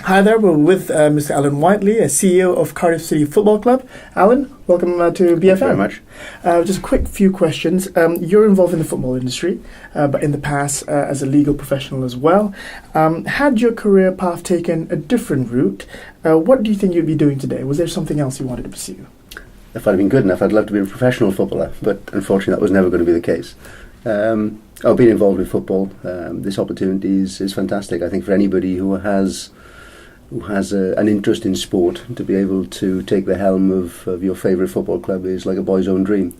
Hi there, we're with Mr. Alan Whiteley, CEO of Cardiff City Football Club. Alan, welcome to BFM. Thank you very much. Just a quick few questions. You're involved in the football industry, but in the past as a legal professional as well. Had your career path taken a different route, what do you think you'd be doing today? Was there something else you wanted to pursue? If I'd been good enough, I'd love to be a professional footballer, but unfortunately that was never going to be the case. I've been involved with football. This opportunity is fantastic. I think for anybody who has an interest in sport, to be able to take the helm of your favourite football club is like a boy's own dream.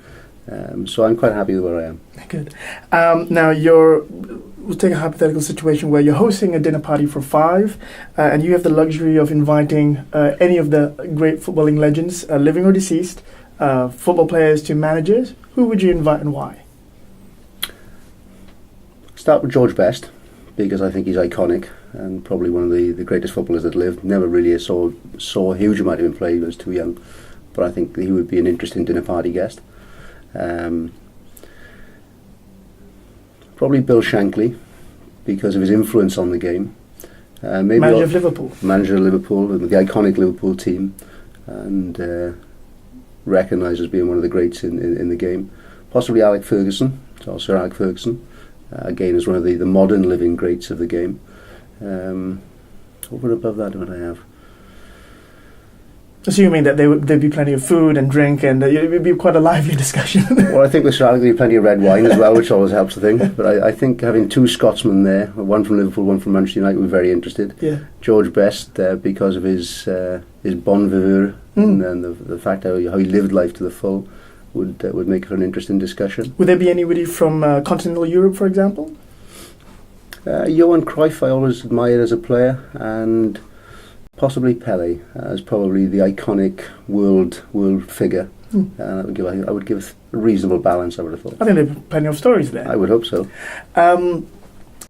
So I'm quite happy with where I am. Good. Now, we'll take a hypothetical situation where you're hosting a dinner party for 5 and you have the luxury of inviting any of the great footballing legends, living or deceased, football players to managers. Who would you invite and why? Start with George Best, because I think he's iconic and probably one of the greatest footballers that lived. Never really saw a huge amount of him play, he was too young, but I think he would be an interesting dinner party guest. Probably Bill Shankly, because of his influence on the game. Manager of Liverpool. Manager of Liverpool, the iconic Liverpool team, and recognised as being one of the greats in the game. Possibly Alec Ferguson, Sir Alec Ferguson, again as one of the modern living greats of the game. Over and above that, what do I have? Assuming that there'd be plenty of food and drink, and it would be quite a lively discussion. Well, I think with Sir Alec there'd be plenty of red wine as well, which always helps the thing. But I think having 2 Scotsmen there, one from Liverpool, one from Manchester United, we're very interested. Yeah. George Best, because of his bon viveur and the fact how he lived life to the full, would make for an interesting discussion. Would there be anybody from continental Europe, for example? Johan Cruyff I always admired as a player, and possibly Pele as probably the iconic world figure. I would give a reasonable balance, I would have thought. I think there are plenty of stories there. I would hope so.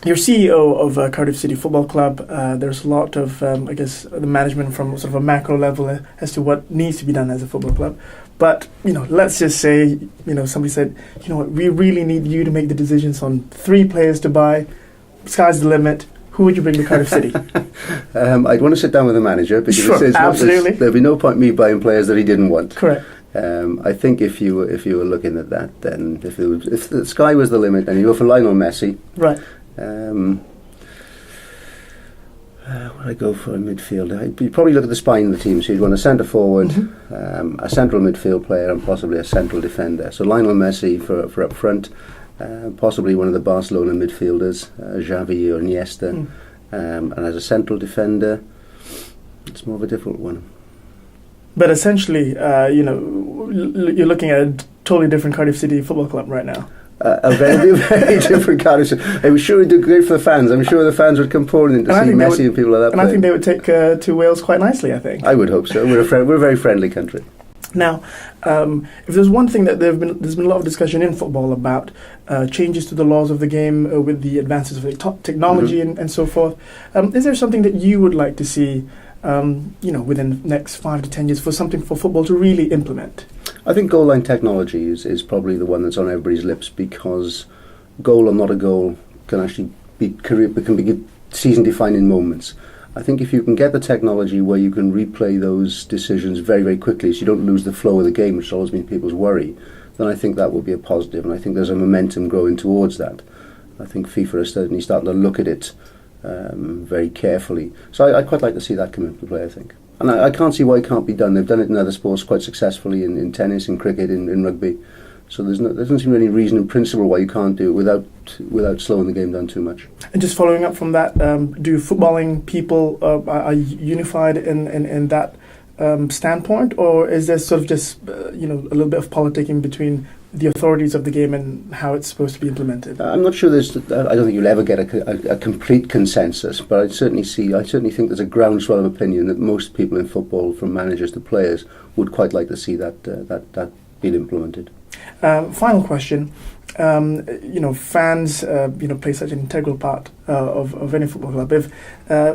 You're CEO of Cardiff City Football Club. There's a lot of, the management from sort of a macro level as to what needs to be done as a football club. But, let's just say, somebody said, we really need you to make the decisions on 3 players to buy. Sky's the limit. Who would you bring to Cardiff City? I'd want to sit down with the manager, because sure, absolutely. There'd be no point me buying players that he didn't want. Correct. I think if you were looking at that, then if the sky was the limit, then you go for Lionel Messi. Right. What would I go for in midfield? You'd probably look at the spine of the team. So you'd want a centre forward, a central midfield player, and possibly a central defender. So Lionel Messi for up front. Possibly one of the Barcelona midfielders, Xavi or Iniesta, and as a central defender, it's more of a difficult one. But essentially, you're looking at a totally different Cardiff City Football Club right now. A very different Cardiff City. I'm sure it'd do great for the fans. I'm sure the fans would come pouring in to see Messi and people like that. And I think they would take to Wales quite nicely, I think. I would hope so. We're a very friendly country. Now, if there's one thing that there's been a lot of discussion in football about changes to the laws of the game with the advances of technology and so forth, is there something that you would like to see, within the next 5 to 10 years for football to really implement? I think goal-line technology is probably the one that's on everybody's lips, because goal or not a goal can actually be season-defining moments. I think if you can get the technology where you can replay those decisions very, very quickly, so you don't lose the flow of the game, which has always been people's worry, then I think that will be a positive, and I think there's a momentum growing towards that. I think FIFA is certainly starting to look at it very carefully. So I'd quite like to see that come into play, I think. And I can't see why it can't be done. They've done it in other sports quite successfully, in tennis, in cricket, in rugby. So there doesn't seem any reason in principle why you can't do it without slowing the game down too much. And just following up from that, do footballing people are unified in that standpoint, or is there sort of just a little bit of politicking between the authorities of the game and how it's supposed to be implemented? I'm not sure I don't think you'll ever get a complete consensus, but I certainly think there's a groundswell of opinion that most people in football, from managers to players, would quite like to see that being implemented. Final question. Fans, play such an integral part of any football club.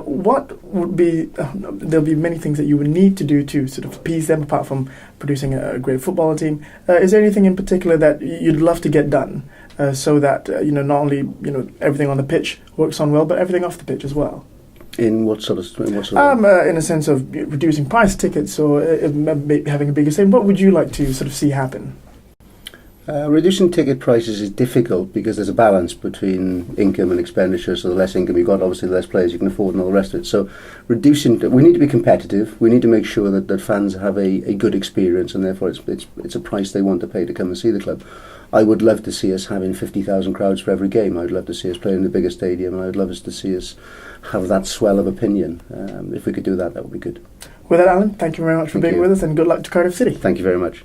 What would be, there'll be many things that you would need to do to sort of appease them, apart from producing a great football team. Is there anything in particular that you'd love to get done so that, not only, everything on the pitch works on well, but everything off the pitch as well? In what sort of? In a sense of reducing price tickets or having a bigger say. What would you like to sort of see happen? Reducing ticket prices is difficult because there's a balance between income and expenditure. So the less income you've got, obviously the less players you can afford and all the rest of it. So we need to be competitive. We need to make sure that fans have a good experience, and therefore it's a price they want to pay to come and see the club. I would love to see us having 50,000 crowds for every game. I would love to see us play in the bigger stadium, and I would love us to see us have that swell of opinion. If we could do that, that would be good. With that, Alan, thank you very much for being with us, and good luck to Cardiff City. Thank you very much.